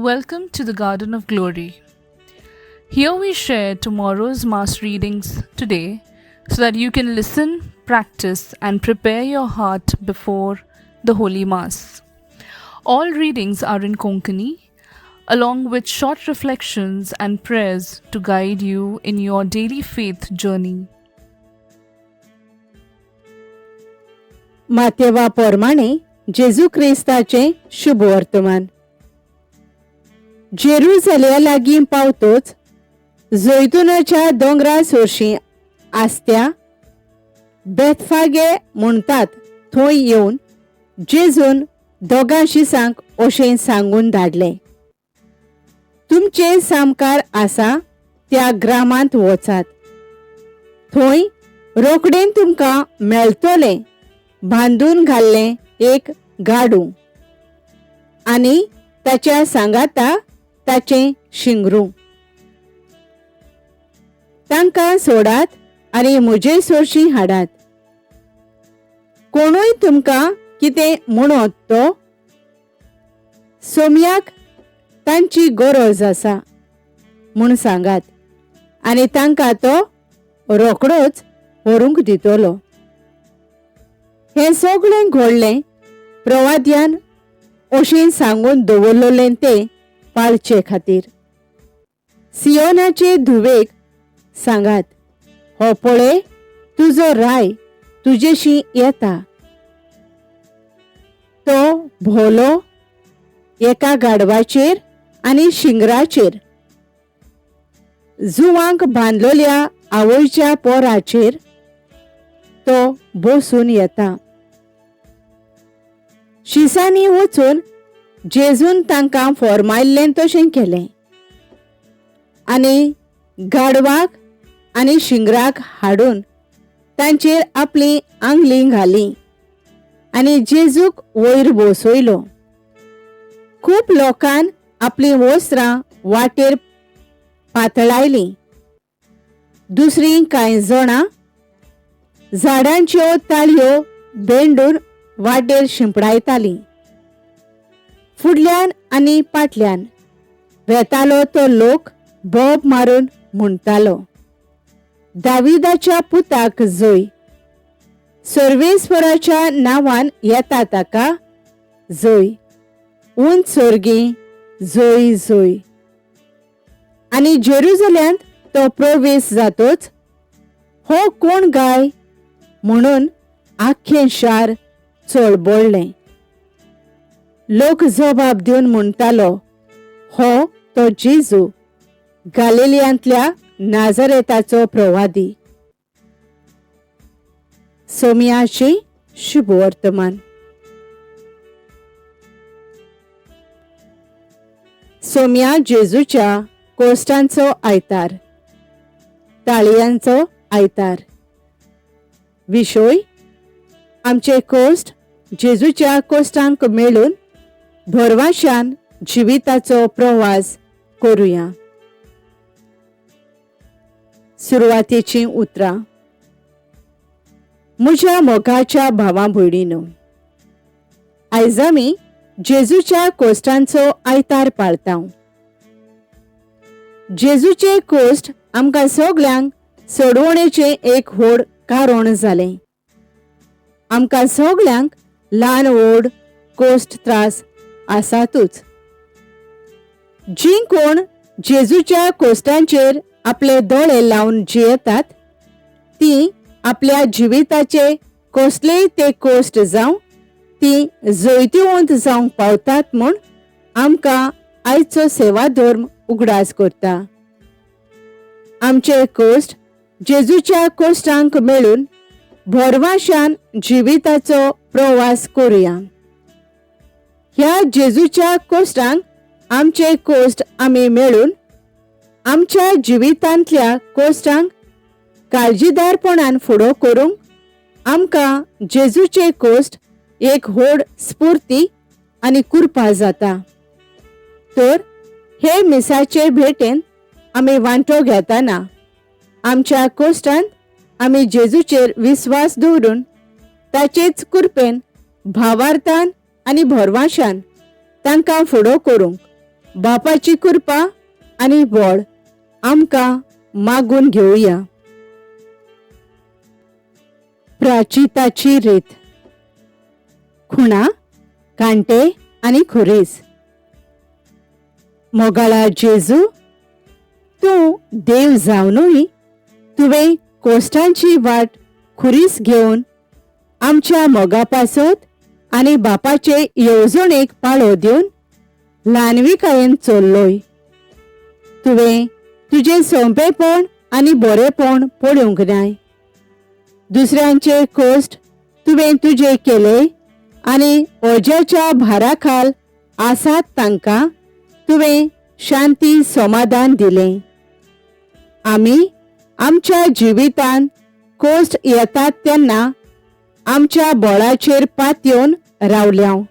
Welcome to the Garden of Glory. Here we share tomorrow's Mass readings today so that you can listen, practice, and prepare your heart before the Holy Mass. All readings are in Konkani, along with short reflections and prayers to guide you in your daily faith journey. मातेवा पोरमाणे जेजू क्रिस्ताचे शुभ वर्तमान. जेरुसलेया लागीं पावतोच जैतुनाच्या दोंगरा सोरशी आसत्या बेथफागे म्हणटात थंय येवन जेजून दोगां शिसांक अशें सांगून धाडलें, तुमचे सामकार आसा त्या ग्रामांत वचात. थंय रोखडें तुमकां मेळटलें बांदून घाल्लें एक गाडू आनी ताच्या सांगाता ताचें शिंगरू. तांकां सोडात आनी म्हजे सोरशी हाडात. कोणूय तुमकां कितें म्हणत तो सोमयाक तांची गरज आसा म्हूण सांगात आनी तांकां तो रोखडोच व्हरूंक दितलो. हें सगळें घडलें प्रवाद्यान अशें सांगून दवरलेलें तें पाळचे खातीर. सियोनाचे धुवेक सांगात, हो पळय तुजो राय तुजेशी येता. तो भोलो एका गाडवाचेर आनी शिंगराचेर, जुवांक बांदलेल्या आवयच्या पोराचेर तो बसून येता. शिसांनी वचून जेजून तांकां फॉर्मायल्लें तशें केलें आनी गाडवाक आनी शिंगराक हाडून तांचेर आपली आंगली घाली आनी जेजूक वयर बसयलो. खूब लोकांन आपली वस्त्रां वाटेर पातळायलीं. दुसरीं कांय जाणां झाडांच्यो ताळयो बेंडून वाटेर शिंपडायतालीं. फुडल्यान आनी फाटल्यान वेतालो तो लोक बोब मारून म्हणटालो, दाविदाच्या पुताक जय, सर्वेस्वराच्या नांवान येता ताका जय, उंच सर्गी जय जय. आनी जेरुसलेमांत तो प्रवेश जातोच हो कोण गाय म्हणून आख्खें शार चळबळ्ळें. लोक जबाब दिवन म्हणटालो, हो तो जेजू गालिलियांतल्या नाझारेताचो प्रवादी. सोमयाचे शुभ वर्तमान. सोमया जेजूच्या कोश्टांचो आयतार, ताळयांचो आयतार. विशय, आमचे कोश्ट जेजूच्या कोश्टांक मेळून भरवशान जिविताचो प्रवास करुया. सुरवातेची उतरां. म्हज्या मोगाच्या भावां भयणींनो, आयज आमी जेजूच्या कोश्टांचो आयतार पाळटांव. जेजूचे कोश्ट आमकां सगळ्यांक सोडवणेचें एक व्हड कारण जालें. आमकां सगळ्यांक ल्हान व्हड कोश्ट त्रास आसातूच. जीं कोण जेजूच्या कोश्टांचेर आपले दोळे लावन जियेतात तीं आपल्या जिविताचे कसलेय ते कोश्ट जावं ती जैतिवंत जावंक पावतात म्हूण आमकां आयचो सेवा धर्म उगडास करता. आमचे कोश्ट जेजूच्या कोश्टांक मेळून भरवशान जिविताचो प्रवास करुया. ह्या जेजूच्या कोश्टांक आमचे कोश्ट आमी मेळून आमच्या जिवितांतल्या कोश्टांक काळजीदारपणान फुडो करूंक आमकां जेजूचे कोश्ट एक व्हड स्फूर्ती आनी कृपा जाता. तर हे मिसाचे भेटेन आमी वांटो घेतना आमच्या कोश्टांत आमी जेजूचेर विस्वास दवरून ताचेच कृपेन भावार्थान आनी भरवशान तांकां फुडो करूंक बापाची कृपा आनी बळ आमकां मागून घेवया. प्राचिताची रीत. खुणा, कांटे आनी खुरीस. मोगाळा जेजू, तूं देव जावनूय तुवें कोश्टांची वाट खुरीस घेवन आमच्या मोगापासत आनी बापाचे येवजणेक पाळो दिवन ल्हानविकायेन चल्लोय. तुवें तुजें सोंपेपण आनी बरेपण पळोवंक नाय. दुसऱ्यांचे कोश्ट तुवें तुजे केले आनी ओज्याच्या भाराखाल आसात तांकां तुवें शांती समाधान दिलें. आमी आमच्या जिवितांत कोश्ट येतात तेन्ना आमच्या बळाचेर पातयेवन रावल्याव.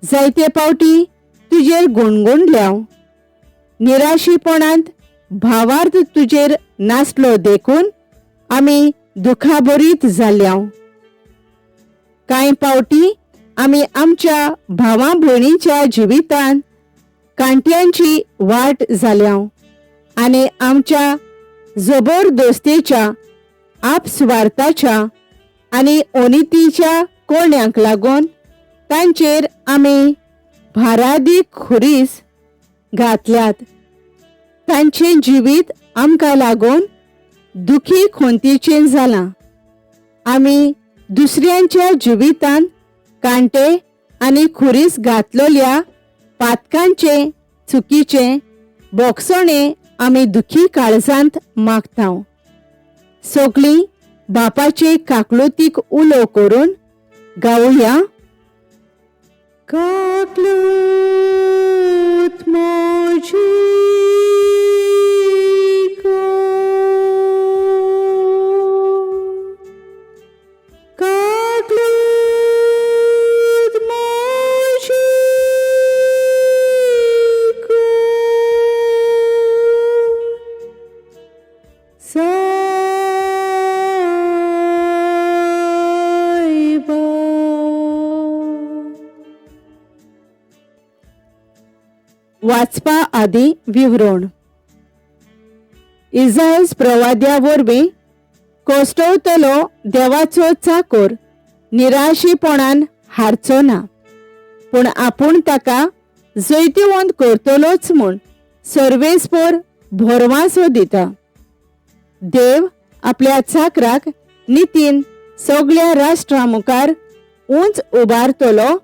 जायते फावटी तुजेर गुणगुणल्याव. निराशीपणांत भावार्थ तुजेर नासलो देखून आमी दुखाभरीत जाल्यांव. कांय फावटी आमी आमच्या भावा भयणीच्या जिवितांत कांट्यांची वाट जाल्यांव आनी आमच्या जबरदस्तेच्या, आपस्वार्थाच्या आनी अनितीच्या कोण्यांक लागून तांचेर आमी भारादीक खुरीस घातल्यात. तांचें जिवीत आमकां लागून दुखी खोंतीचें जालां. आमी दुसऱ्यांच्या जिवितांत कांटे आनी खुरीस घातलोल्या पातकांचे चुकीचे बोगसणे आमी दुखी काळजांत मागतांव. सगळीं बापाचे काकलुतीक उलो करून गावया. काकलूत म्हजी गो, काकलूत म्हजी गो, सायबा. वाचपा आदी विवरण. इसायास प्रवाद्या वरवीं कोश्टवतलो देवाचो चाकर निराशीपणान हारचो ना, पूण आपूण ताका जैतिवंत करतलोच म्हूण सर्वेस्पर भरवंसो दिता. देव आपल्या चाकराक नितीन सगळ्या राष्ट्रां मुखार उंच उबारतलो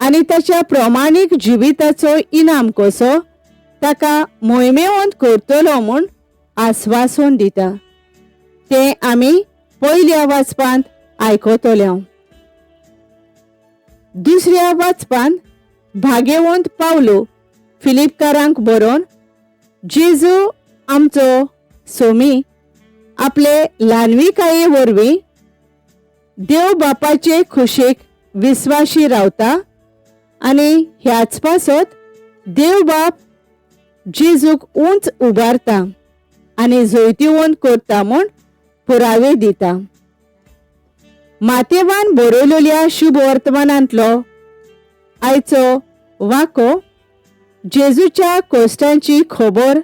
आनी ताच्या प्रमाणीक जिविताचो इनाम कसो ताका मोहिमेवंत करतलो म्हूण आस्वासन दिता. तें आमी पयल्या वाचपांत आयकतल्यो. दुसऱ्या वाचपांत भाग्यवंत पावलो फिलिपकारांक बरोवन जेजू आमचो सोमी आपले ल्हानविकाये वरवीं देव बापाचे खुशेक विस्वाशी रावता आनी ह्याच पासत देव बाप जेजूक उंच उबारता आनी जैतिवंत करता म्हूण पुरावे दिता. मातेवान बरयलेल्या शुभ वर्तमानांतलो आयचो वाको जेजूच्या कोश्टांची खबर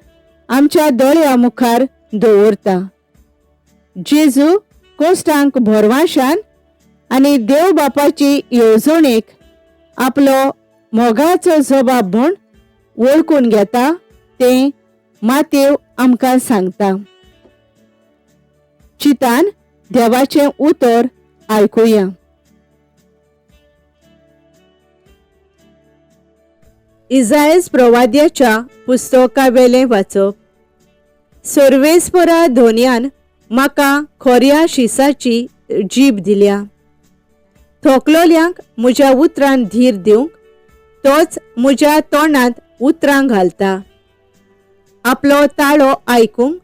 आमच्या दोळ्या मुखार दवरता. जेजू कोश्टांक भरवंशान आनी देव बापाची येवजणेक आपलो मोगाचो जबाब म्हूण वळखून घेता तें मातेव आमकां सांगता. चितान देवाचें उतर आयकुया. इसायास प्रवाद्याच्या पुस्तका वेलें वाचप. सर्वेस्परा धोनयान म्हाका खोऱ्या शिसाची जीब दिल्या. थोकलोल्यांक म्हज्या उतरांत धीर दिवंक तोच म्हज्या तोंडांत उतरां घालता. आपलो ताळो आयकूंक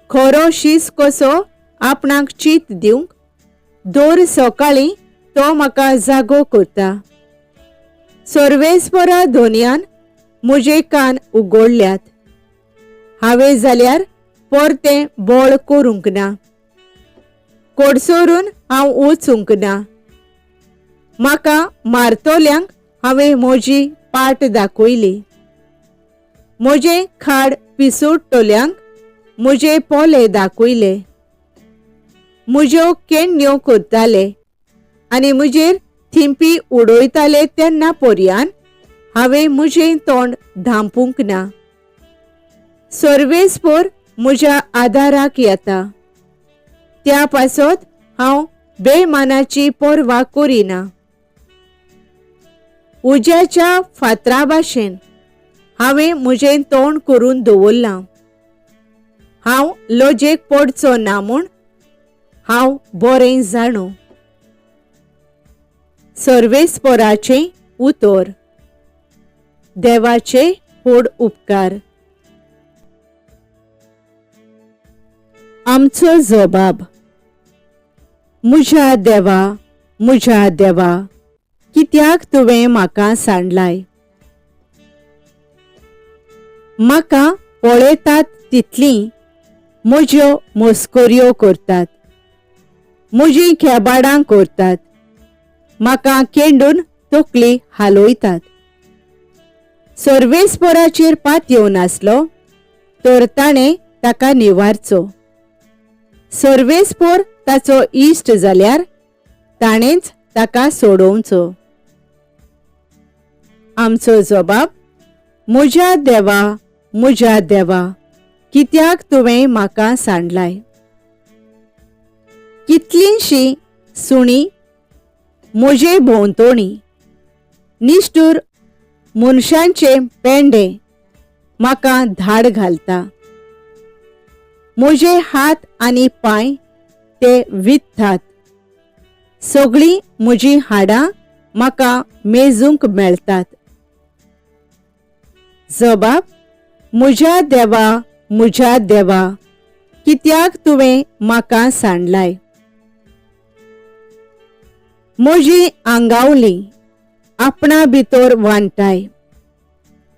खरो शीस कसो आपणाक चीत दिवंक दर सकाळीं तो म्हाका जागो करता. सर्वेस्परा धोनयान म्हजे कान उगडल्यात. हांवें जाल्यार परतें बोळ करूंक ना. कोडसोरून हांव वचूंक ना. म्हाका मारतोल्यांक हांवें म्हजी पाट दाखयली. म्हजे खाड पिसूडटोल्यांक म्हजे पोले दाखयले. म्हज्यो केण्ण्यो करताले आनी म्हजेर थिंपी उडयताले तेन्ना पर्यान हांवें म्हजें तोंड धांपूंक ना. सर्वेस्पर म्हज्या आदाराक येता. त्या पासत हांव बेमानाची पर्वा करिना. उज्याच्या फातरा भाशेन हांवें म्हजें तोंड करून दवरलां. हांव लजेक पडचो ना म्हूण हांव बरें जाणू. सर्वेस्पराचें उतर. देवाचे व्हड उपकार. आमचो जबाब. म्हज्या देवा, कित्याक तुवें म्हाका सांडलाय. म्हाका पळयतात तितलीं म्हज्यो मस्कऱ्यो करतात. म्हजीं खेबाडां करतात. म्हाका केंडून तकली हालयतात. सर्वेस्पराचेर पात येवन आसलो तर ताणें ताका निवारचो. सर्वेस्पर ताचो इश्ट जाल्यार ताणेंच ताका सोडोवचो. आमचो जबाब. म्हज्या देवा, कित्याक तुवें म्हाका सांडलाय. कितलींशीं सुणीं म्हजे भोंवतणी निश्ठूर मनशांचे पेंडे म्हाका धाड घालता. म्हजे हात आनी पांय ते वित्तात. सगळीं म्हजीं हाडां म्हाका मेजूंक मेळटात. जबाब. म्हज्या देवा, कित्याक तुवें म्हाका सांडलाय. म्हजीं आंगावलीं आपणा भितर वांटाय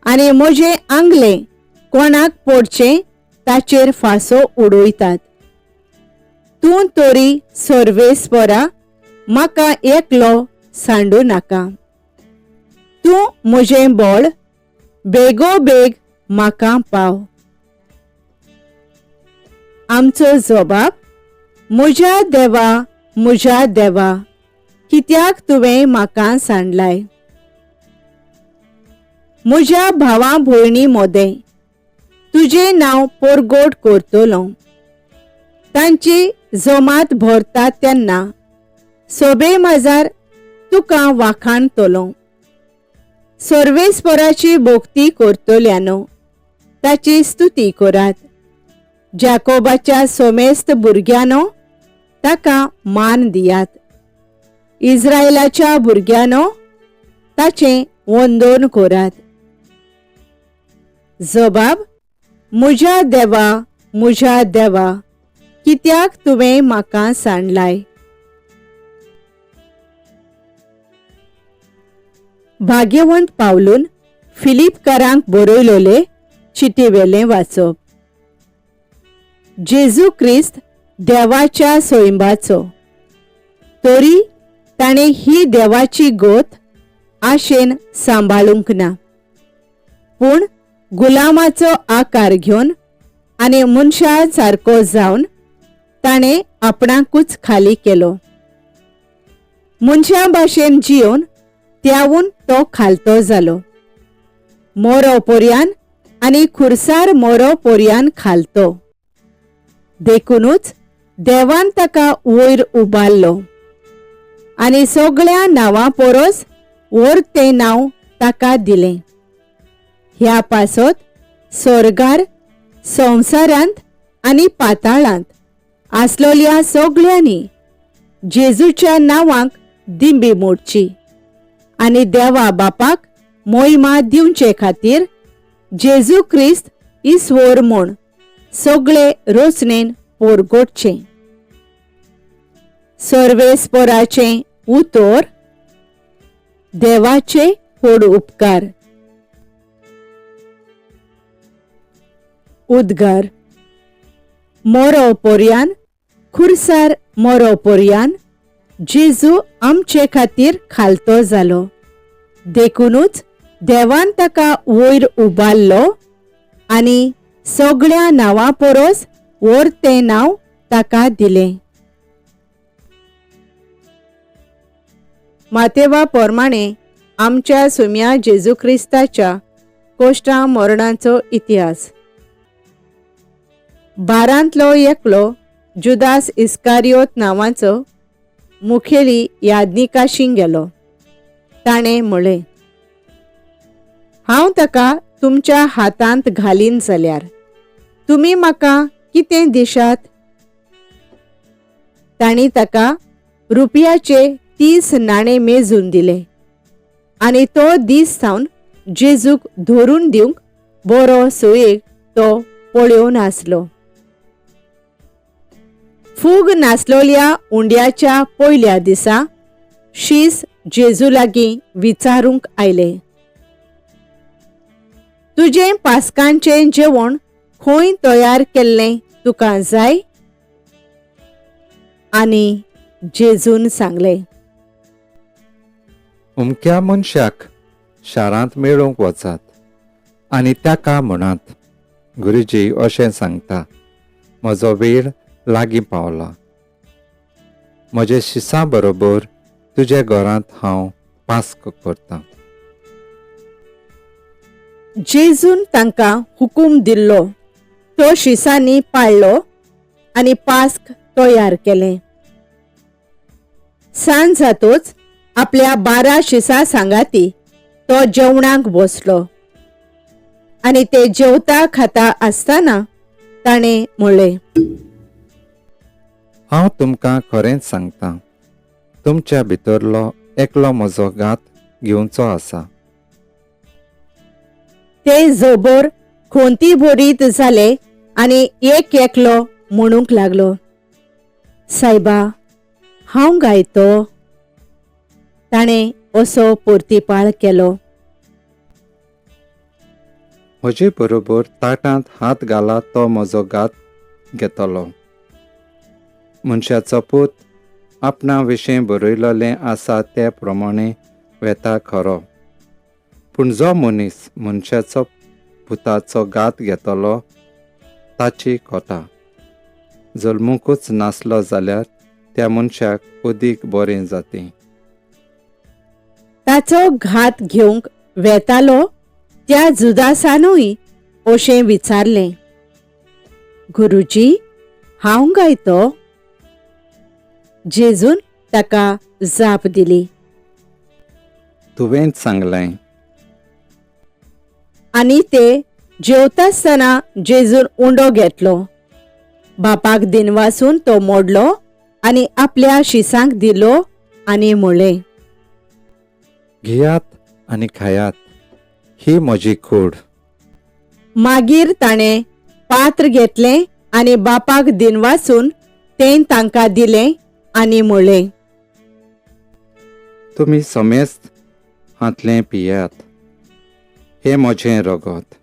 आनी म्हजें आंगलें कोणाक पडचें ताचेर फांसो उडयतात. तूं तरी सर्वेस्परा म्हाका एकलो सांडू नाका. तूं म्हजें बळ बेगोबेग म्हाका पाव. आमचो जबाब. म्हज्या देवा, कित्याक तुवें म्हाका सांडलाय. म्हज्या भावा भयणी मोदें तुजें नांव परगोट करतलों. तांची जमात भरता तेन्ना सोबे माजार तुका वाखाणतलों. सर्वेस्पराची भोक्ती करतल्यानो ताची स्तुती करात. जाकोबाच्या सोमेस्त भुरग्यानो ताका मान दियात. इस्रायेलाच्या भुरग्यानो ताचें वंदन करात. जबाब. म्हज्या देवा, कित्याक तुवें म्हाका सांडलाय. भाग्यवंत पावलून फिलिपकारांक बरयलोले चिटीवेलें वाचप. जेजू क्रिस्त देवाच्या सोयंबाचो, तरी ताणें ही देवाची गोत आशेन सांबाळूंक ना, पूण गुलामाचो आकार घेवन आनी मनशा सारको जावन ताणें आपणाकूच खाली केलो. मनशा भाशेन जिवन त्यावून तो खालतो जालो. मोरो पर्यान आनी खुर्सार मोरो पर्यान खालतो. देखूनच देवान ताका वयर उबारलो आनी सगळ्या नांवां परस व्हड तें नांव ताका दिलें. ह्या पासत स्वर्गार, संवसारांत आनी पाताळांत आसलोल्या सगळ्यांनी जेजूच्या नांवांक दिंबी मोडची आनी देवा बापाक मोहिमा दिवचे खातीर जेजू क्रिस्त इस्वर म्हूण सगळे रोचणेन पोरगोटचें. सर्वेस्पराचें उतर. देवाचे व्हड उपकार. उद्गार. मोरो पर्यान, खुर्सार मोरो पर्यान जेजू आमचे खातीर खालतो जालो. देखूनच देवान ताका वयर उबारलो आनी सगळ्या नांवां परस व्हड तें नांव ताका दिलें. मातेवा प्रमाणे आमच्या सुम्या जेजू क्रिस्ताच्या कोश्टां मरणाचो इतिहास. 12 एकलो जुदास इस्कारियोत नांवाचो मुखेली यादनिकाशी गेलो. ताणें म्हळें, हांव ताका तुमच्या हातांत घालीन जाल्यार तुमी म्हाका कितें दिशात? तांणी ताका रुपयाचे 30 नाणे मेजून दिले आनी तो दीस सावन जेजूक धरून दिवंक बरो सोयेक तो पळयोन आसलो. फूग नासलोल्या उंड्याच्या पयल्या दिसा शीस जेजू लागीं विचारूंक आयले, तुजें पास्कांचें जेवण खंय तयार केल्लें तुका जाय? आनी जेजून सांगलें, उमक्या मनशाक शारांत मेळोवंक वचात आनी ताका म्हणात, गुरुजी अशें सांगता, म्हजो वेळ लागीं पावला. म्हजे शिसां बरोबर तुज्या घरांत हांव पास्क करतां. जेजून तांकां हुकूम दिल्लो तो शिसांनी पाळ्ळो आनी पास्क तयार केलें. सांज जातूच आपल्या 12 शिसां सांगाती तो जेवणाक बसलो आनी ते जेवता खाता आसतना ताणें म्हळें, हांव तुमकां खरेंच सांगतां, तुमच्या भितरलो एकलो म्हजो गात घेवचो आसा. ते जोबोर खोंती भरीत जाले आनी एक एकलो म्हणूंक लागलो, सायबा हांव गायतो. ताणें असो परतीपाळ केलो. म्हजे बरोबर ताटांत हात घालात तो म्हजो गात घेतलो. मनशाचो पूत आपणा विशीं बरयलोलें आसा ते प्रमाणे वेता खरो, पूण जो मनीस मनशाचो पुताचो गात घेतलो ताची खोटा. जल्मुकूच नासलो जाल्यार त्या मनशाक अदीक बरें जाती. ताचो घात घेवंक वेतालो त्या जुदासानूय अशें विचारलें, गुरुजी हांव गायतो? जेजून ताका जाप दिली, तुवेंच सांगलें. आनी ते जेवतासतना जेजून उंडो घेतलो. बापाक दिनवासून तो मोडलो आनी आपल्या शिसांक दिलो आनी म्हळें, घेयात आनी खायात, ही म्हजी कूड. मागीर ताणें पात्र घेतलें आनी बापाक दिनवासून तें तांकां दिलें आनी म्हळें, तुमी समेस्त हातलें पियात, हें म्हजें रगत,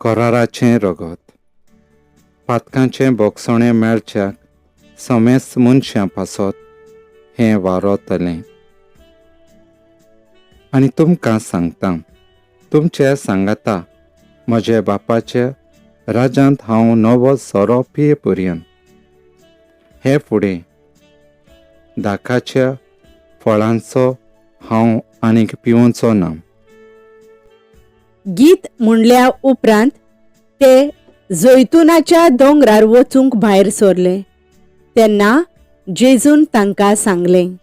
कराराचें रगत. पातकांचें बोगसणें मेळच्याक समेस्त मनशां पासत हें वारतलें. आनी तुमकां सांगतां, तुमचे सांगाता म्हज्या बापाच्या राज्यांत हांव नवो सोरो पिये पर्यंत हे फुडें दाखाच्या फळांचो हांव आनीक पिवचो ना. गीत म्हणल्या उपरांत ते जैतुनाच्या दोंगरार वचूंक भायर सरले. तेन्ना जेजून तांकां सांगलें,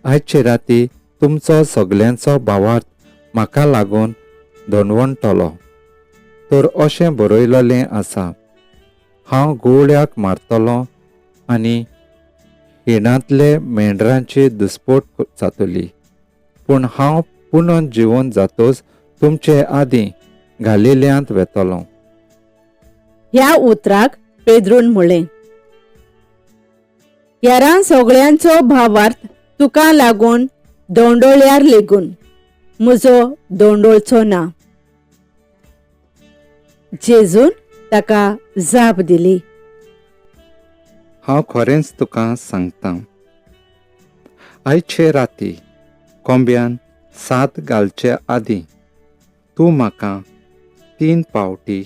आयचे राती तुमचो सगल्यांचो भावार्थ म्हाका लागून धोंडवंटलो. तर अशें बरयलोलें आसा, हांव गवळ्याक मारतलों आनी हिणांतले मेंढरांची दुस्पोट जातली. पूण हांव पुनन जिवन जातोच तुमचे आदीं गालिल्यांत वेतलों. ह्या उतराक पेद्रून म्हळें, ह्या सगळ्यांचो भावार्थ तुका लागून दोंडोळ्यार लेगून म्हजो दोंडोळचो ना. जेजून ताका जाप दिली, हांव खरेंच तुका सांगतां, आयचे राती कोंब्यान 7 घालचे आदीं तूं म्हाका 3 पावटी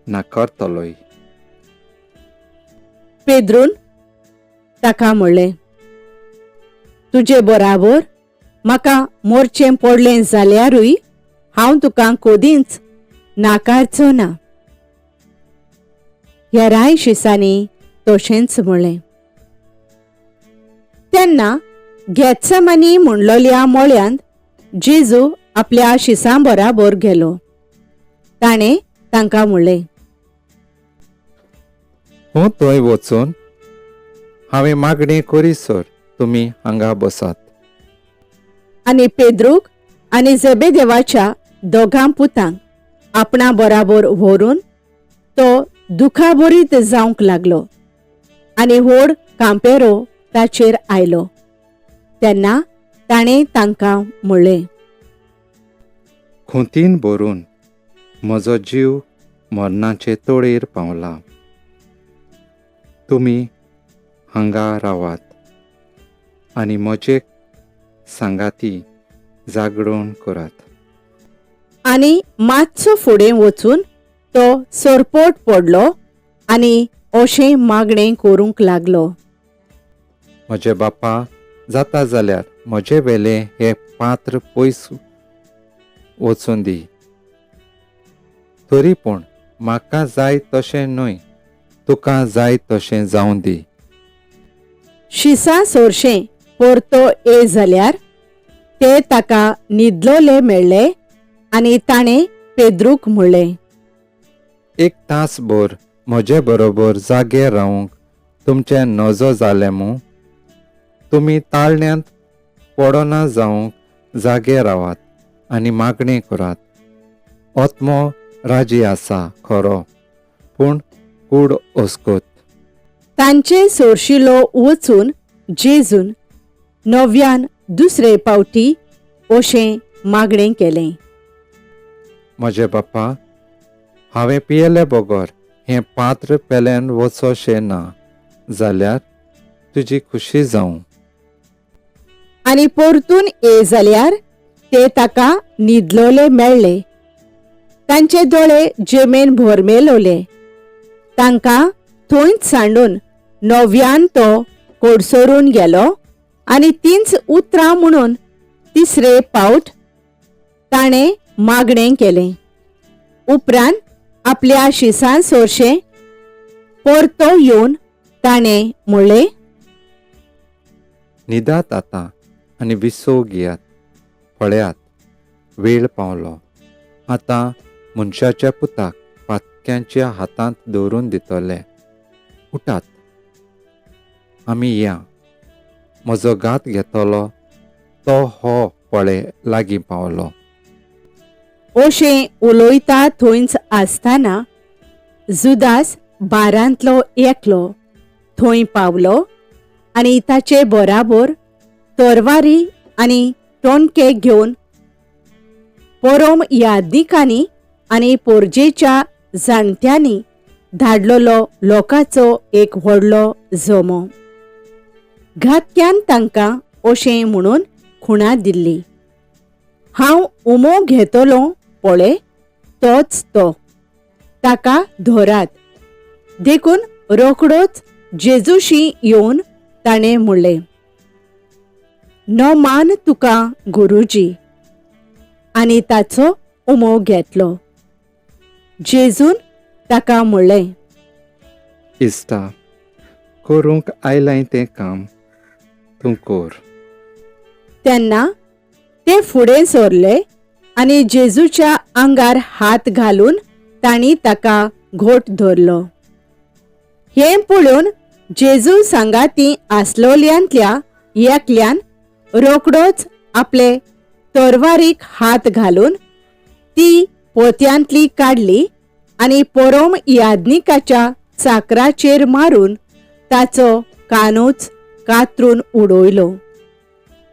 नाकारतलोय. पेद्रून ताका म्हणलें, तुजे बराबर म्हाका मोरचें पडलें जाल्यारूय हांव तुका कोदींच नाकारचो ना. हेरांय शिसांनी तशेंच म्हणलें. तेन्ना गेत्सेमानी म्हणलोल्या मोळ्यांत जेजू आपल्या शिसां बराबर गेलो. ताणें तांकां म्हणलें, हो थंय वचून हांवें मागणी करीसर तुमी हांगा बसात. आनी पेद्रूक आनी जेबेदेवाच्या दोगां पुतांक आपणा बराबर व्हरून तो दुखाबरीत जावंक लागलो आनी व्हड कांपेरो ताचेर आयलो. तेन्ना ताणें तांकां म्हणलें, खुंतीन भरून म्हजो जीव मरणाचे तोळेर पावला. तुमी हांगा रावात आनी म्हजे सांगाती जागरण करात. आनी मातसो फुडें वचून तो सोरपोट पडलो आनी अशें मागणें करूंक लागलो, म्हजे बापा, जाता जाल्यार म्हजे वेलें हें पात्र पयस वचून दी. तरी पूण म्हाका जाय तशें न्हय, तुका जाय तशें जावं दी. शिसा सोरशें परतो ये जाल्यार ते ताका न्हिदलोले मेळ्ळे आनी ताणें पेद्रूक म्हणलें, 1 तासभर म्हजे बरोबर जागे रावंक तुमचें नजो जालें मूं? तुमी ताळण्यांत पडना जावंक जागे रावात आनी मागणी करात. आत्मो राजी आसा खरो, पूण कूड ओस्कोत. तांचे सोरशिलो वचून जेजून नव्यान दुसरे पावटी अशें मागणें केलें, म्हजे बापा, हांवें पियेले बगर हें पात्र पेल्यान वचोशें ना, जाल्यार तुजी खुशी जावं. आनी परतून ये जाल्यार ते ताका न्हिदलोले मेळ्ळे. तांचे दोळे जेमेन भरमेलोले. तांकां थंयच सांडून नव्यान तो कोडसरून गेलो आनी तींच उतरां म्हणून तिसरे पावट ताणें मागणें केलें. उपरांत आपल्या शिसां सोरशें परतो येवन ताणें म्हणलें, न्हिदात आतां आनी विसो घेयात. पळयात, वेळ पावलो. आतां मनशाच्या पुताक पातक्यांच्या हातांत दवरून दितले. उठात, आमी या. म्हजो गात घेतलो तो हो पळे लागीं पावलो. अशें उलोयता थंयच आसतना जुदास बारांतलो एकलो थंय पावलो आनी ताचे बराबर तरवारी आनी टोणके घेवन परम यादनिकांनी आनी पोरजेच्या जाणट्यांनी धाडलोलो लोकांचो एक व्हडलो जोमो. घातक्यान तांकां अशें म्हणून खुणा दिल्ली, हांव उमो घेतलो पळय तोच तो, ताका धरात. देखून रोखडोच जेजूशी येवन ताणें म्हणलें, न मान तुका गुरुजी, आनी ताचो उमो घेतलो. जेजून ताका म्हणलें, इश्टा, करूंक आयलां तें काम तूं कर. तेन्ना ते फुडें सरले आनी जेजूच्या आंगार हात घालून तांणी ताका घोट धरलो. हें पळोवन जेजू सांगाती आसलोल्यांतल्या एकल्यान रोखडोच आपले तरवारीक हात घालून ती पोत्यांतली काडली आनी परम यादनिकाच्या चाकराचेर मारून ताचो कानूच कातरून उडयलो.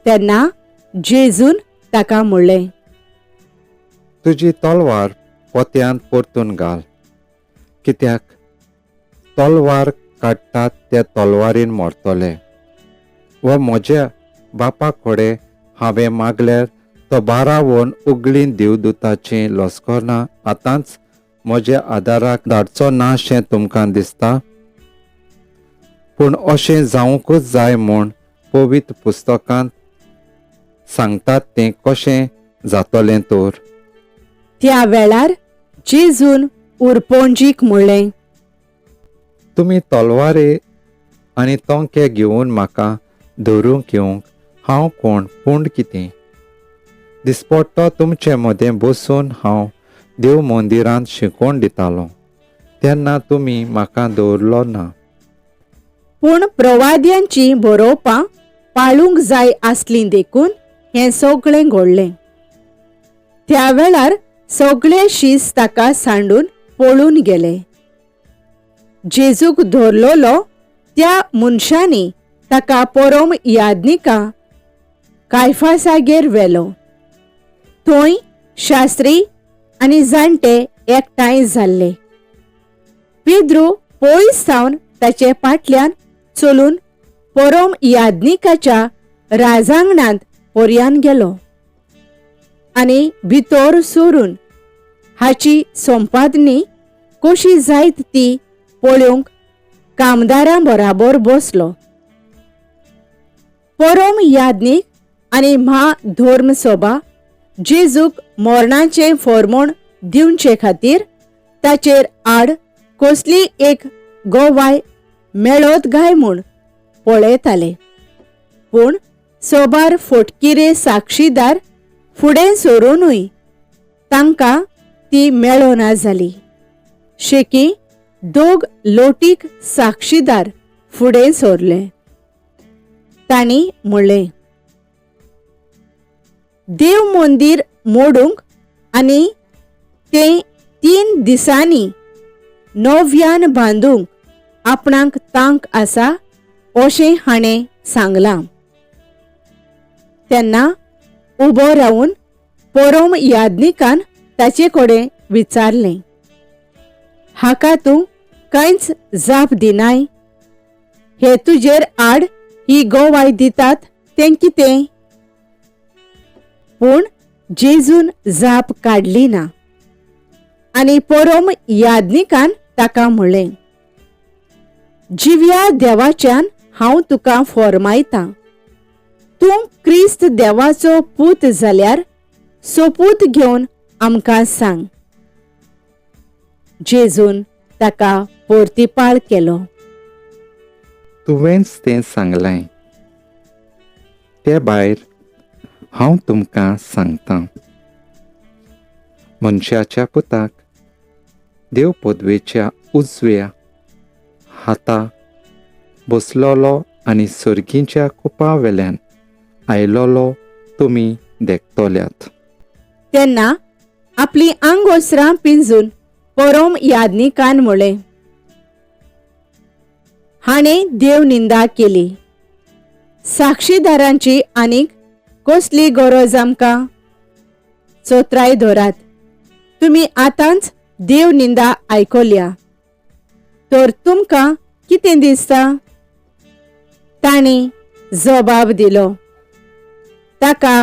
तेन्ना जेजून ताका म्हणलें, तुजी तलवार पोत्यांत परतून घाल. कित्याक तलवार काडटात ते तलवारीन मरतले. व म्हज्या बापा कडेन हांवें मागल्यार तो 12 वन उगडीन देवदूताचीं लस्करां आतांच म्हज्या आदाराक धाडचो ना शें तुमकां दिसता? पूण अशें जावंकूच जाय म्हूण पवित्र पुस्तकांत सांगतात तें कशें जातलें तर? त्या वेळार जेजून उरपोंजीक म्हणलें, तुमी तलवारे आनी तोंके घेवन म्हाका धरूंक येवंक हांव कोण पूण कितें? दिसपट्टो तुमचे मदें बसून हांव देव मंदिरांत शिकोवन दितालो तेन्ना तुमी म्हाका दवरलो ना. पूण प्रवाद्यांची बरोवपां पाळूंक जाय आसलीं देखून हें सगळें घडलें. त्या वेळार सगळे शीस ताका सांडून पळून गेले. जेजूक धरलोलो त्या मनशांनी ताका परम याजनिका कायफासागेर व्हेलो. थंय शास्त्री आनी जाणटे एकठांय जाल्ले. पेद्रू पयस सावन ताचे फाटल्यान चलून परम याजनिकाच्या राजांगणांत पर्यान गेलो आनी भितर सरून हाची संपादनी कशी जायत ती पळोवंक कामदारां बराबर बसलो. परम याजनीक आनी महाधर्मसभा जेजूक मरणाचें फर्मोण दिवचे खातीर ताचेर आड कसली एक गोवाय मेळत गाय म्हूण पळयताले. पूण सोबार फटकिरे साक्षीदार फुडें सरूनय तांकां ती मेळना जाली. शेकी दोग लोटीक साक्षीदार फुडें सरले. तांणी म्हणलें, देव मंदीर मोडूंक आनी तें 3 दिसांनी नव्यान बांदूंक आपणाक तांक आसा अशें हाणें सांगलां. तेन्ना उबो रावन परम याजनिकान ताचे कडेन विचारलें, हाका तूं कांयच जाप दिनाय? हे तुजेर आड ही गोवाय दितात तें कितें? पूण जेजून जाप काडली ना. आनी परम याजनिकान ताका म्हणलें, जिव्या देवाच्यान हांव तुका फर्मायतां, तूं क्रिस्त देवाचो पूत जाल्यार सोपूत घेवन आमकां सांग. जेजून ताका परतिपाळ केलो. तुवेंच तें सांगलें. ते भायर हांव तुमकां सांगतां, मनशाच्या पुताक देव पदवेच्या उजव्या हाता बसलोलो आनी सर्गीच्या कुपा वेल्यान आयलोलो तुमी देखतल्यात. तेन्ना आपली आंगोसरां पिंजून परम याजनिकान म्हणलें, हाणें देव निंदा केली. साक्षीदारांची आनीक कसली गरज आमकां? चोत्राय दोरात. तुमी आतांच देव निंदा आयकल्या, तर तुमकां कितें दिसता? तांणी जबाब दिलो, ताका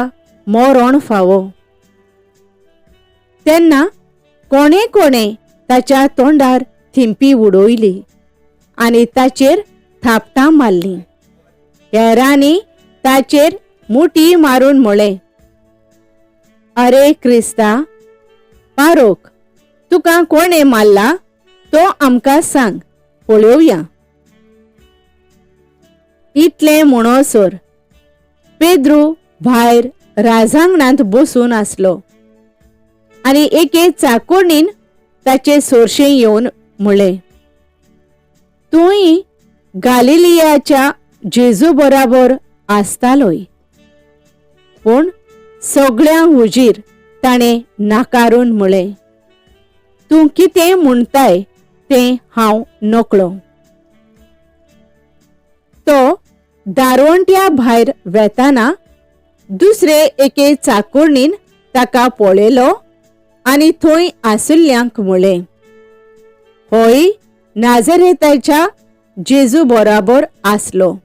मरण फावो. तेन्ना कोणे कोणे ताच्या तोंडार थिंपी उडोयली आनी ताचेर थापटां मारलीं. हेरांनी ताचेर मुठी मारून म्हळें, अरे क्रिस्ता, पारोक, तुका कोणे मारला तो आमकां सांग, पळोवया. इतलें म्हणसर पेद्रू भायर राजांगणांत बसून आसलो आनी एके चाकोणीन ताचे सोरशें येवन म्हणलें, तूंय गालिलियाच्या जेजू बराबर आसतालोय. पूण सगळ्यां हुजीर ताणें नाकारून म्हळें, तूं कितें म्हणटाय तें हांव नकळो. तो दारवंट्या भायर वेताना दुसरे एके चाकोणीन ताका पळयलो आनी थंय आशिल्ल्यांक म्हणलें, होय नाजरेताच्या जेजू बराबर आसलो.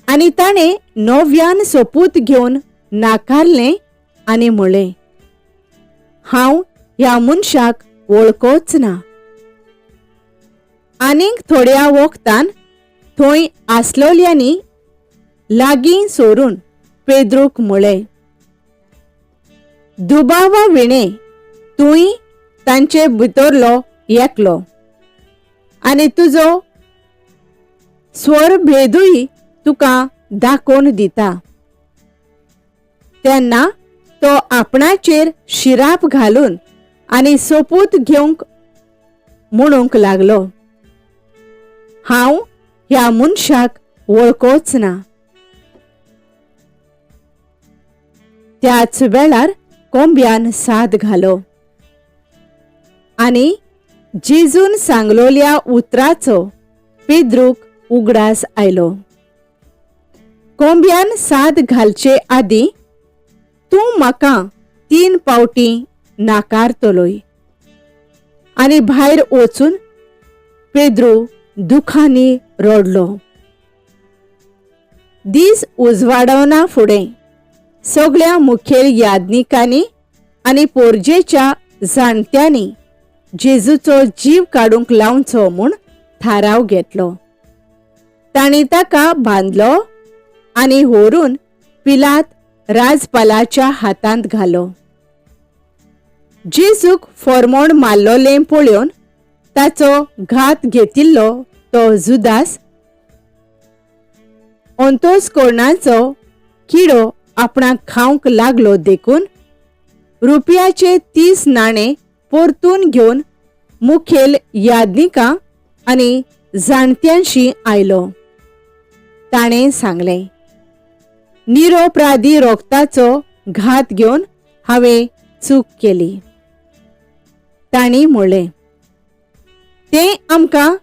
आनी ताणें नव्यान सोपूत घेवन नाकारलें आनी म्हणलें, हांव ह्या मनशाक वळखोच ना. आनीक थोड्या वखतान थंय आसलोल्यांनी लागीं सोरून पेद्रूक म्हळें, दुबावा विणे तुय तांचे भितरलो एकलो आनी तुजो स्वर भेदूय तुका दाखोवन दिता. तेन्ना तो आपणाचेर शिराप घालून आनी सोपूत घेवंक म्हणूंक लागलो, हांव ह्या मनशाक वळखोच ना. त्याच वेळार कोंब्यान साद घालो आनी जेजून सांगलोल्या उतराचो पेद्रूक उगडास आयलो. कोंब्यान साद घालचे आदीं तूं म्हाका 3 फावटी नाकारतलोय. आनी भायर वचून पेद्रू दुखांनी रडलो. दीस उजवाडवना फुडें सगळ्या मुखेल याजकांनी आनी पोरजेच्या जाणट्यांनी जेजूचो जीव काडूंक लावचो म्हूण थाराव घेतलो. तांणी ताका बांदलो आनी व्हरून पिलात राजपालाच्या हातांत घालो. जेजूक फॉर्मोण मारलोलें पळोवन ताचो घात घेतिल्लो तो जुदास ओंतोसकोर्नाचो किडो आपणाक खावंक लागलो देखून रुपयाचे 30 नाणे परतून घेवन मुखेल याजकां आनी जाणट्यांशी आयलो. ताणें सांगलें, निरपराधी रोगताचो घात घेवन हांवें चूक केली. तांणी म्हणलें, तें आमकां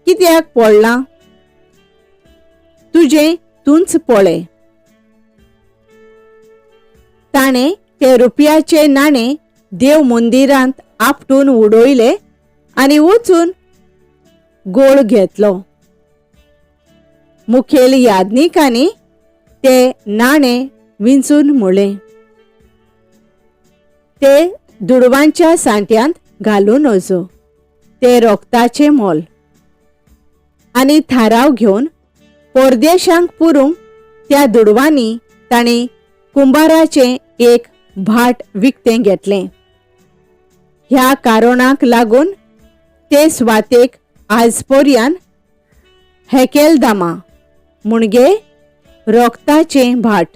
कित्याक पडलां? तुजें तूंच पळय. ताणें ते रुपयाचे नाणे देव मंदिरांत आपटून उडयले आनी वचून गोळ घेतलो. मुखेल याजकांनी ते नाणे विंचून म्हणलें, ते दुडवांच्या सांट्यांत घालून वचो, ते रोगताचें मोल. आनी थाराव घेवन परदेशांक पुरूंक त्या दुडवांनी तांणी कुंभाराचें एक भाट विकतें घेतलें. ह्या कारोणाक लागून ते स्वातेक आजपर्यान हेकेलदामा म्हणजे रोगताचें भाट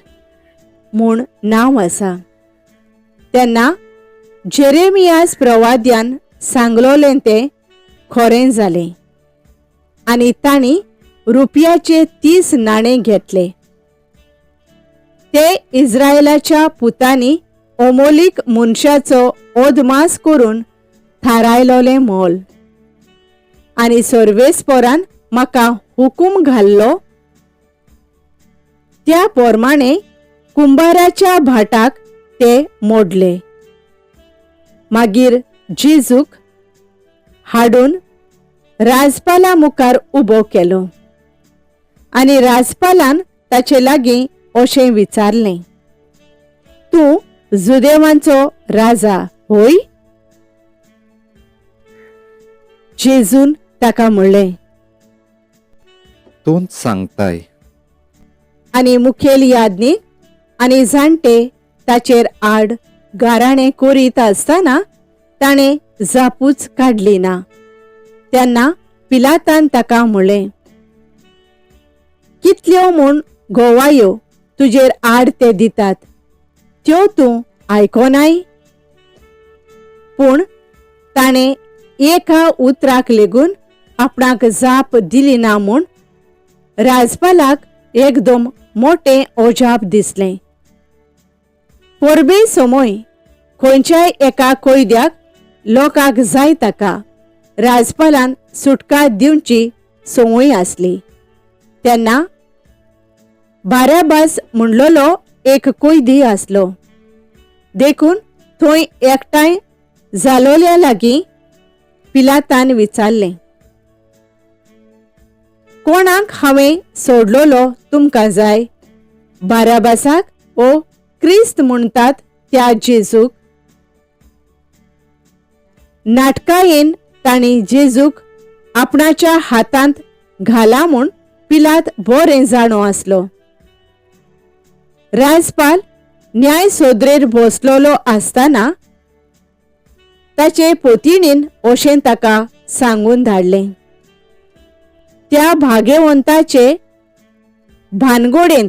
म्हूण नांव आसा. तेन्ना जेरेमियास प्रवाद्यान सांगलोलें तें खरें जालें आनी तांणी रुपयाचे 30 नाणे घेतले. ते इस्रायेलाच्या पुतांनी ओमोलीक मनशाचो ओदमास करून थारायलोलें मोल. आनी सर्वेस्परान म्हाका हुकूम घाल्लो त्या प्रमाणे कुंभाराच्या भाटाक ते मोडले. मागीर जेजूक हाडून राजपाला मुखार उबो केलो आनी राजपालान ताचे लागीं अशें विचारलें, तूं जुदेवांचो राजा होय? जेजून ताका म्हणलें, तूंच सांगताय. आनी मुखेल याजक आनी जाणटे ताचेर आड गाराणें करीत आसतना ताणें जापूच काडली ना. तेन्ना पिलातान ताका म्हणलें, कितल्यो म्हूण गोवायो तुजेर आड ते दितात, त्यो तूं आयकोनाय? पूण ताणें एका उतराक लेगून आपणाक जाप दिली ना म्हूण राजपालाक एकदम मोठें ओजाप दिसलें. परबे समोय खंयच्याय एका कोयद्याक लोकांक जाय ताका राजपालान सुटका दिवची संवय आसली. तेन्ना बाराबास म्हणलोलो एक कोयदी आसलो. देखून थंय एकठांय जालोल्या लागीं पिलातान विचारलें, कोणाक हांवें सोडलोलो तुमकां जाय, बाराबासाक ओ क्रिस्त म्हणटात त्या जेजूक? नाटकायेन तांणी जेजूक आपणाच्या हातांत घाला म्हूण पिलात बरें जाणो आसलो. राजपाल न्याय सोदरेर बसलोलो आसतना ताचे पोतिणीन अशें ताका सांगून धाडलें, त्या भाग्यवंताचे भानगोडेंत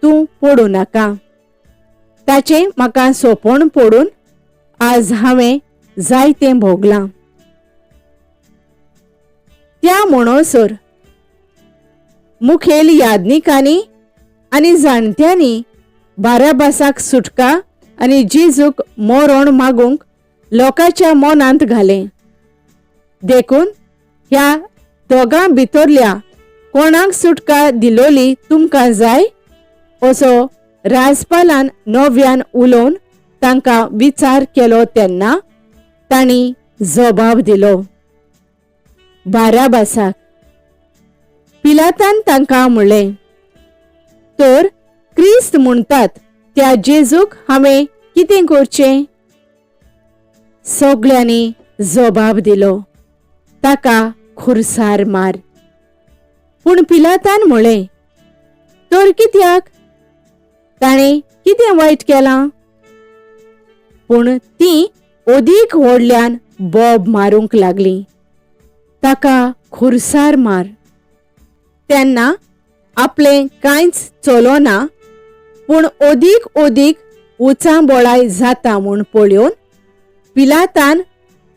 तूं पडूं नाका. ताचें म्हाका सोपण पडून आज हांवें जायतें भोगलां. त्या म्हणसर मुखेल यादनिकांनी आनी जाणट्यांनी बाराबासाक सुटका आनी जेजूक मरण मागूंक लोकांच्या मनांत घालें. देखून ह्या दोगां भितरल्या कोणाक सुटका दिलोली तुमकां जाय असो राजपालान नव्यान उलोवन तांकां विचार केलो तेन्ना तांणी जबाब दिलो, बाराबासाक. पिलातान तांकां म्हणलें, तर क्रिस्त म्हणटात त्या जेजूक हांवें कितें करचें? सगळ्यांनी जबाब दिलो, ताका खुर्सार मार. पूण पिलातान म्हणलें, तर कित्याक? ताणें कितें वायट केलां? पूण ती ओदीक व्हडल्यान बोब मारूंक लागलीं, ताका खुर्सार मार. तेन्ना आपलें कांयच चलोना पूण ओदीक उचांबोळाय जाता म्हूण पळयोवन पिलातान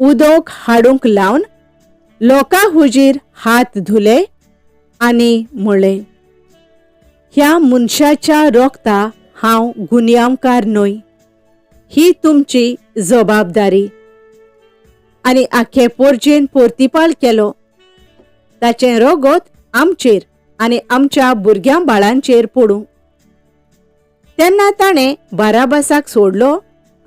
उदक हाडूंक लावन लोकां हुजीर हात धुले आनी म्हणलें, ह्या मनशाच्या रोगता हांव गुन्यांवकार न्हय, ही तुमची जबाबदारी. आनी आखे पोरजेन पोर्तिपाळ केलो. ताचें रोगत आमचेर आनी आमच्या भुरग्यां बाळांचेर पडूं. तेन्ना ताणें बाराबासाक सोडलो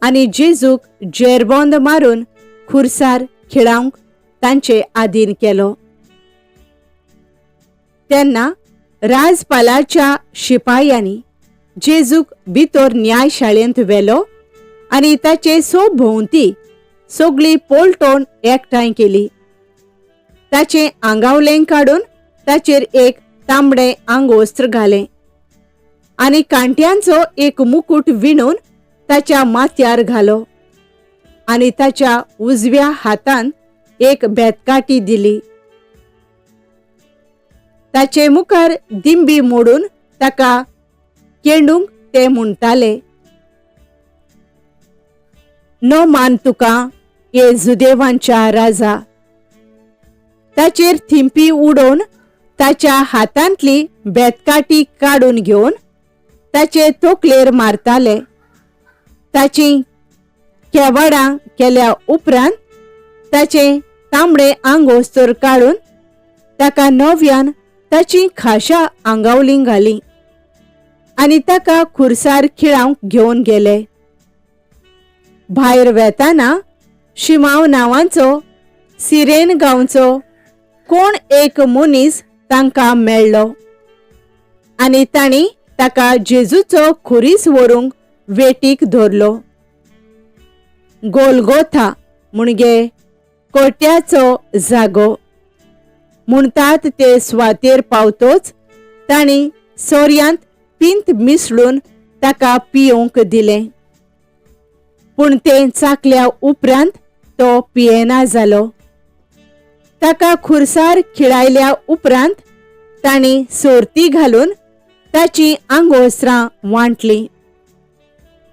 आनी जेजूक जेरबंद मारून खुर्सार खिळावंक तांचे आदीन केलो. तेन्ना राजपालाच्या शिपायांनी जेजूक भितर न्यायशाळेंत व्हेलो आनी ताचे सोबभोवती सगळी पलटोन एकठांय केली. ताचें आंगावलें काडून ताचेर एक तांबडें आंगवस्त्र घालें आनी कांट्यांचो एक मुकुट विणून ताच्या माथ्यार घालो आनी ताच्या उजव्या हातान एक बेतकाटी दिली. ताचे मुखार दिंबी मोडून ताका केंडूंक ते म्हणटाले, नो मान तुका येजुदेवांच्या राजा. ताचेर थिंपी उडोवन ताच्या हातांतली बेतकाटी काडून घेवन ताचे तोकलेर मारताले. ताची केवाडां केल्या उपरांत ताचे तांबडे आंगोस्तर काडून ताका नव्यान ताची खाशा आंगावलीं घाली आनी ताका खुर्सार खिळावंक घेवन गेले. भायर वेताना शिमाव नांवाचो सिरेन गांवचो कोण एक मनीस तांकां मेळ्ळो आनी तांणी ताका जेजूचो खुरीस व्हरूंक वेटीक धरलो. गोलगोथा म्हणजे कोट्याचो जागो म्हणटात ते सुवातेर पावतोच तांणी सोर्यांत पिंत मिसळून ताका पियोंक दिलें. पूण तें चाखल्या उपरांत तो पियेना जालो. ताका खुर्सार खिळायल्या उपरांत तांणी सोरती घालून ताची आंगवस्त्रां वांटलीं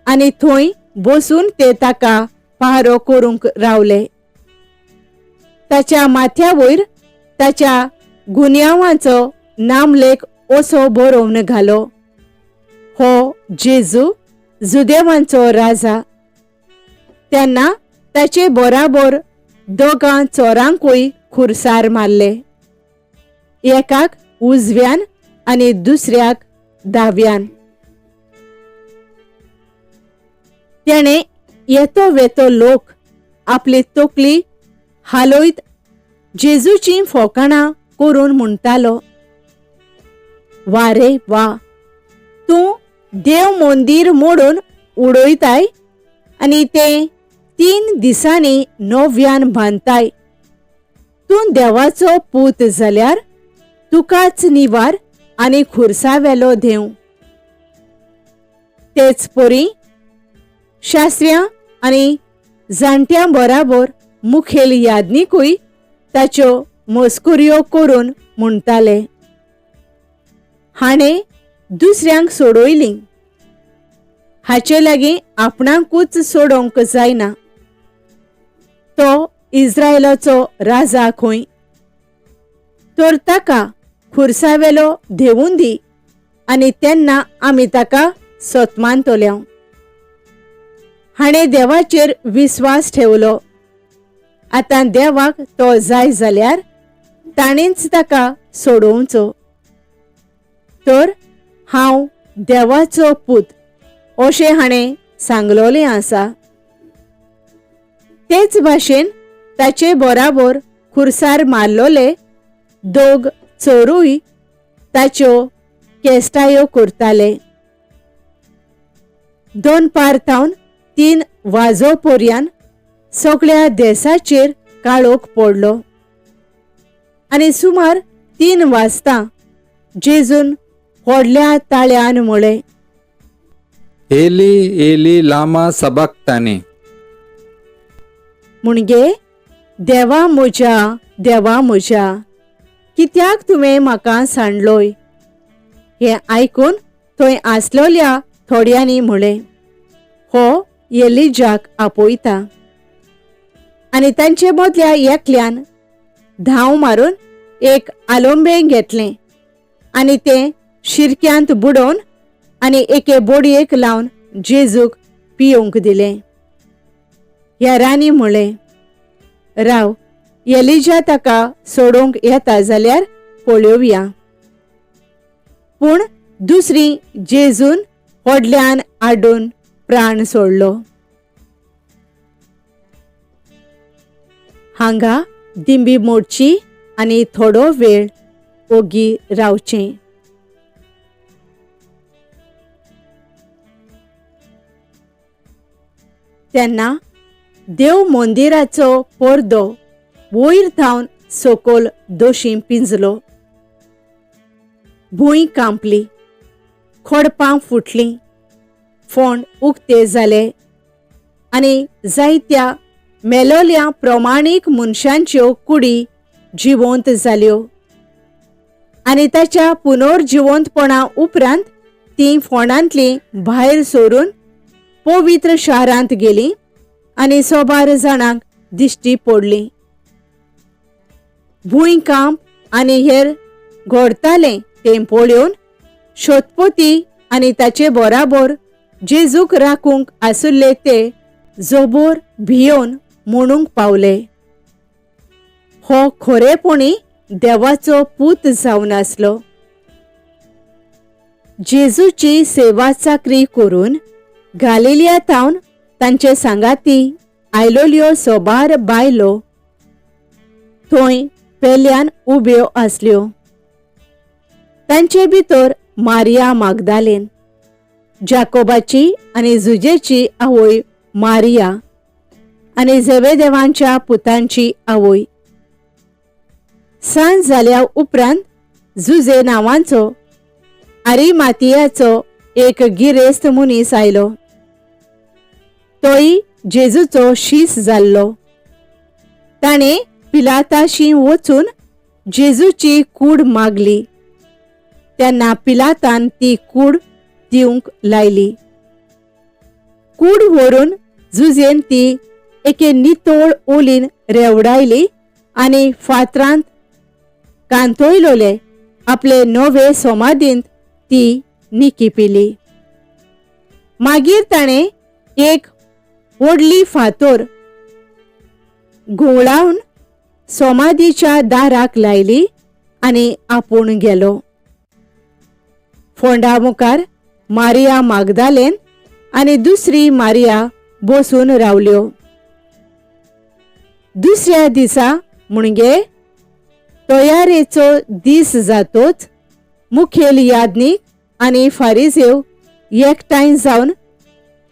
आनी थंय बसून ते ताका पहारो करूंक रावले. ताच्या माथ्या वयर ताच्या गुन्यांवाचो नामलेख असो बरोवन घालो, हो जेजू जुदेवांचो राजा. तेन्ना ताचे बराबर दोगां चोरांकूय खुर्सार मारले, एकाक उजव्यान आनी दुसऱ्याक दाव्यान. तेणे येतो वेतो लोक आपली तोकली हालोयत जेजूची फोकाणां करून म्हणटालो, वा रे वा, तूं देव मंदीर मोडून उडयताय आनी तें 3 दिसांनी नव्यान बांदताय. तूं देवाचो पूत जाल्यार तुकाच निवार आनी खुर्सावेलो देव. तेच परी शास्त्र्यां आनी जाणट्यां बराबर मुखेल याज्ञिकूय ताच्यो मस्कुऱ्यो करून म्हणटाले, हाणें दुसऱ्यांक सोडयलीं, हाचे लागीं आपणाकूच सोडोंक जायना. तो इस्रायेलाचो राजा खंय? तर ताका खुर्सावेलो देवून दी आनी तेन्ना आमी ताका सतमानतल्यो. हाणें देवाचेर विस्वास ठेवलो. आतां देवाक तो जाय जाल्यार ताणेंच ताका सोडोवचो. तर हांव देवाचो पूत अशें हाणें सांगलोलें आसा. तेच भाशेन ताचे बराबर खुर्सार मारलोले 2 चोरूय ताच्यो केस्टायो करताले. 2 पारतावन 3 वाजो पर्यान सगळ्या देशाचेर काळोख पडलो. आनी सुमार 3 वाजता जेजून व्हडल्या ताळ्यान म्हळें, एली एली लामा सबक्तानी. म्हणजे देवा म्हज्या कित्याक तुवें म्हाका सांडलोय. हें आयकून थंय आसलोल्या थोड्यांनी म्हळें, हो एलिजाक आपयता. आनी तांचे मदल्या एकल्यान धांव मारून एक आलोंबें घेतलें आनी तें शिरक्यांत बुडोवन आनी एके बोडयेक लावन जेजूक पिवंक दिलें. हेरांनी म्हळें, राव, एलिजा ताका सोडूंक येता जाल्यार पळोवया. पूण दुसरी जेजून व्हडल्यान आडून प्राण सोडलो. हांगा दिंबी मोडची आनी थोडो वेळ ओगी रावचें. तेन्ना देव मंदिराचो पडदो वयर थावन सकयल दोशी पिंजलो. भूंय कांपली, खोडपां फुटलीं, फोंड उक्ते जाले आनी जायत्या मेलोल्या प्रमाणीक मनशांच्यो कुडी जिवंत जाल्यो. आनी ताच्या पुनर्जिवंतपणा उपरांत तीं फोंडांतलीं भायर सरून पवित्र शारांत गेलीं आनी सोबार जाणांक दिश्टी पडलीं. भूंयकांप आनी हेर घडतालें तें पळोवन शोधपोती आनी ताचे बराबर जेजूक राखूंक आसुल्ले ते जोबोर भियोन म्हणूंक पावले, हो खरेपणी देवाचो पूत जावन आसलो. जेजूची सेवा चाकरी करून गालिलियांतावन तांचे सांगाती आयलोल्यो सोबार बायलो थंय पेल्यान उब्यो आसल्यो. तांचे भितर मारिया मागदालेन, जाकोबाची आनी जुजेची आवय मारिया आनी झेबेदेवांच्या पुतांची आवय. सांज जाल्या उपरांत जुजे नांवांचो आरिमातियाचो एक गिरेस्त मनीस आयलो. तोय जेजूचो शीस जाल्लो. ताणें पिलाताशी वचून जेजूची कूड मागली. तेन्ना पिलातान ती कूड दिवंक लायली. कूड व्हरून जुजेन ती एके नितोळ ओलीन रेवडायली आनी फातरांत कांतोयलोले आपले नवे सोमादींत ती निकिपिली. मागीर ताणें एक व्हडली फातर घुवळावन सोमादीच्या दाराक लायली आनी आपूण गेलो. फोंडा मुखार मारिया मागदालेन आनी दुसरी मारिया बसून रावल्यो. दुसऱ्या दिसा म्हणजे तयारेचो दीस जातोच मुखेल याज्ञीक आनी फारिसेव एकठांय जावन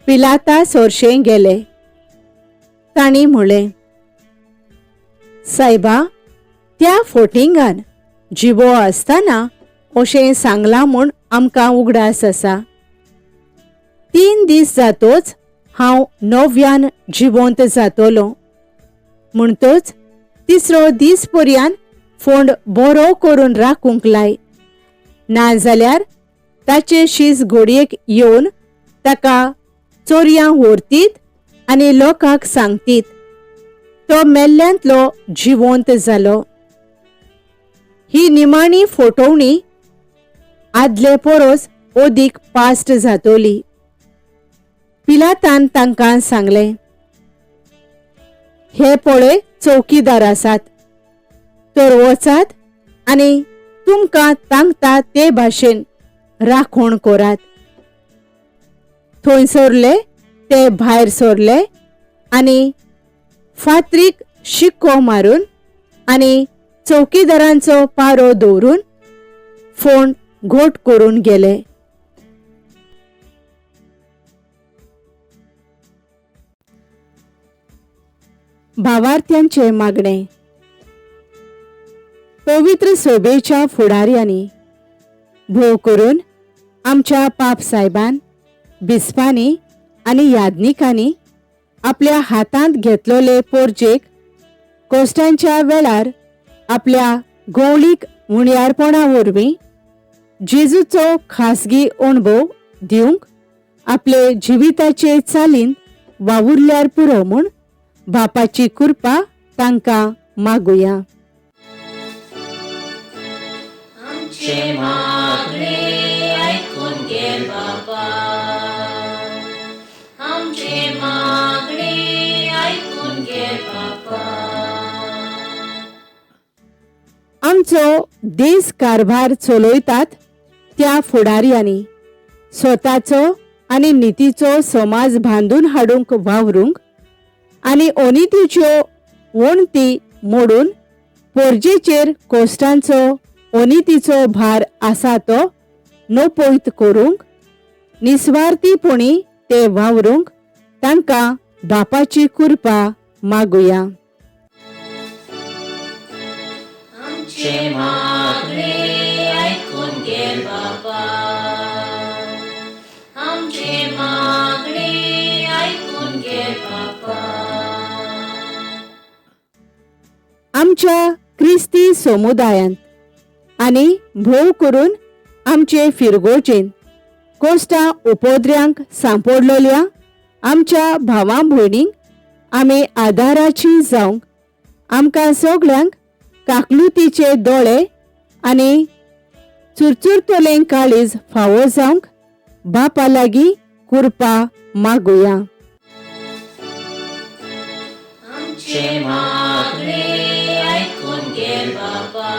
पिलाता सोरशें गेले. ताणी म्हणलें, सायबा, त्या फोटिंगान जिबो आसतना अशें सांगलां म्हूण आमकां उगडास आसा. 3 दीस जातोच हांव नव्यान जिवंत जातलों. म्हणटच तिसरो दीस पर्यान फोंड बरो करून राखूंक लाय. नाजाल्यार ताचे शीस घोडयेक येवन ताका चोरयां व्हरतीत आनी लोकांक सांगतीत, तो मेल्ल्यांतलो जिवंत जालो. ही निमाणी फोटोवणी आदले परस ओदीक पास्ट जातली. पिलातान तांकां सांगलें, हे पळय चौकीदार आसात, तर वचात आनी तुमकां तांगता ते भाशेन राखण करात. थंयसरले ते भायर सरले आनी फातरीक शिक्को मारून आनी चौकीदारांचो पारो दवरून फोंड घोट करून गेले. भावार्थ्यांचे मागणे. पवित्र सोबेच्या फुडाऱ्यांनी भोव करून आमच्या पाप सायबान, बिस्पांनी आनी यादनिकांनी आपल्या हातांत घेतलोले पोरजेक कोश्टांच्या वेळार आपल्या गवळीक उणयारपणा वरवीं जेजूचो खासगी अणभव दिवंक आपले जिविताचे चालीन वावुरल्यार पुरो म्हूण बापाची कृपा तांकां मागुया. आमचे मागणे आयकून घे बाबा, आमचे मागणे आयकून घे बाबा. आमचो देश कारभार चलयतात त्या फुडाऱ्यांनी स्वताचो आनी नितीचो समाज बांदून हाडूंक वावरूंक आनी अनितीच्यो वणटी मोडून पोरजेचेर कोश्टांचो अनितीचो भार आसा तो नपयत करूंक निस्वार्थीपणी ते वावरूंक तांकां बापाची कृपा मागुया. आमचे मागणे आयकून घे बाबा, आमचे मागणे आयकून घे बाबा. आमच्या क्रिस्ती समुदायांत आनी भोव करून आमचे फिरगोचेन कोश्टां उपद्र्यांक सांपडलेल्या आमच्या भावां भयणींक आमी आदाराची जावंक आमकां सगळ्यांक काकलुतीचे दोळे आनी चुरचुरतलें काळीज फावो जावंक बापा लागीं कृपा मागुया. आमचे मागणे आयकून घे बाबा,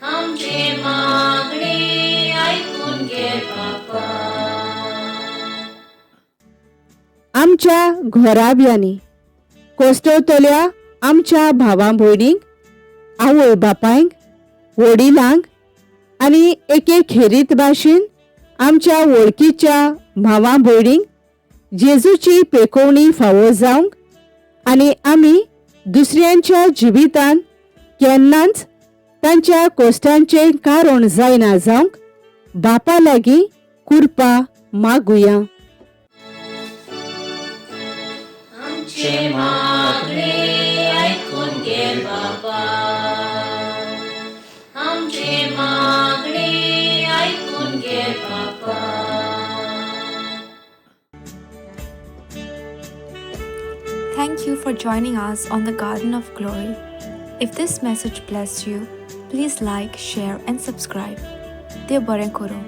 आमचे मागणे आयकून घे बाबा. आमच्या घोराब्यांनी कोश्टवतल्या आमच्या भावां भयणींक, आवय बापायंक, वडिलांक आनी एके खेरीत भाशेन आमच्या वळखीच्या भावां भयणींक जेजूची पेकोवणी फावो जावंक आनी आमी दुसऱ्यांच्या जिवितान केन्नाच तांच्या कोश्टांचें कारण जायना जावंक बापा लागीं कृपा मागुया. आमचे मागणे आयकून घे बाबा, आमचे मागणे आयकून घे बाबा. Thank you for joining us on the Garden of Glory. If this message blessed you, please like, share and subscribe. Dear Baren Koro.